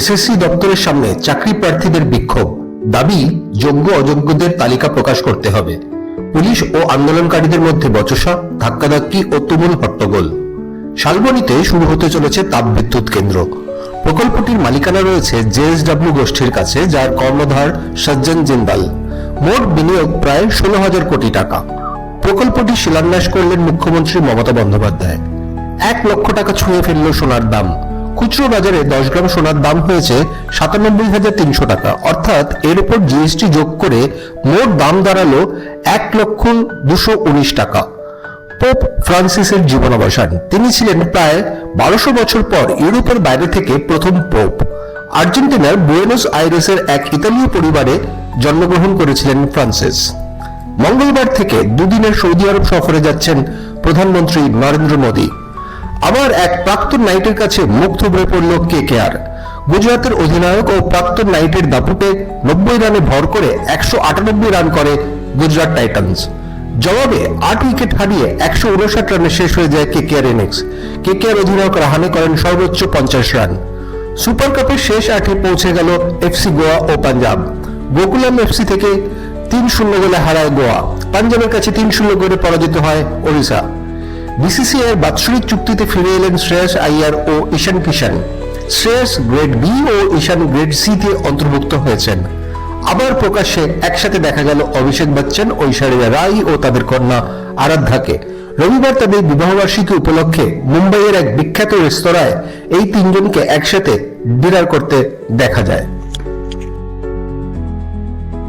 SSC দপ্তরের সামনে চাকরি প্রার্থীদের বিক্ষোভ, দাবি যোগ্য অযোগ্যদের তালিকা প্রকাশ করতে হবে। পুলিশ ও আন্দোলনকারীদের মধ্যে বচসা, ধাক্কাধাক্কি ও তুমুল হট্টগোল। শালবনীতে শুরু হতে চলেছে তাপবিদ্যুৎ কেন্দ্র। প্রকল্পটির মালিকানা রয়েছে জেএসডব্লিউ গোষ্ঠীর কাছে, যার কর্ণধার সজ্জন জিন্দাল। মোট বিনিয়োগ প্রায় 16,000 কোটি টাকা। প্রকল্পটি শিলান্যাস করলেন মুখ্যমন্ত্রী মমতা বন্দ্যোপাধ্যায়। 1 লক্ষ টাকা ছুঁয়ে ফেলল সোনার দাম। খুচরো বাজারে 10 গ্রাম সোনার দাম হয়েছে 97,300 টাকা, অর্থাৎ এর উপর জিএসটি যোগ করে মোট দাম দাঁড়ালো 1,02,19 টাকা। পোপ ফ্রান্সিসের জীবনাবসান। তিনি ছিলেন প্রায় 1200 বছর পর ইউরোপের বাইরে থেকে প্রথম পোপ। আর্জেন্টিনার বুয়েনোস আইরেসের এক ইতালীয় পরিবারে জন্মগ্রহণ করেছিলেন ফ্রান্সিস। মঙ্গলবার থেকে দুদিনের সৌদি আরব সফরে যাচ্ছেন প্রধানমন্ত্রী নরেন্দ্র মোদী। আবার এক প্রাক্তন নাইটের কাছে মুখ থুবড়ে পড়ল কেকেআর। গুজরাতের অধিনায়ক ও প্রাক্তন নাইটের দাপুটে 90 রানে ভর করে 198 রান করে গুজরাট টাইটান্স। জবাবে 8 উইকেট হারিয়ে 159 রানে শেষ হয়ে যায় কেকেআর ইনিংস। কেকেআর অধিনায়ক রাহানে করেন সর্বোচ্চ 50 রান। সুপার কাপের শেষ 8-এ পৌঁছে গেল এফসি গোয়া ও পাঞ্জাব। গোকুলাম এফসি থেকে 3-0 গোলে হারায় গোয়া। পাঞ্জাবের কাছে 3-0 গোলে পরাজিত হয় ওড়িশা। বিসিসিআই বাৎসরিক চুক্তিতে ফিরে এলেন শ্রেয়স আইয়ার ও ঈশান কিষান। শ্রেয়স গ্রেড বি ও ঈশান গ্রেড সি তে অন্তর্ভুক্ত হয়েছেন। আবার প্রকাশ্যে একসাথে দেখা গেল অভিষেক বচ্চন, ঐশ্বরিয়া রাই ও তাদের কন্যা আরাধ্যাকে। রবিবার তাদের বিবাহবার্ষিকী উপলক্ষে মুম্বাইয়ের এক বিখ্যাত রেস্তোরাঁয় এই তিনজনকে একসাথে ডিনার করতে দেখা যায়।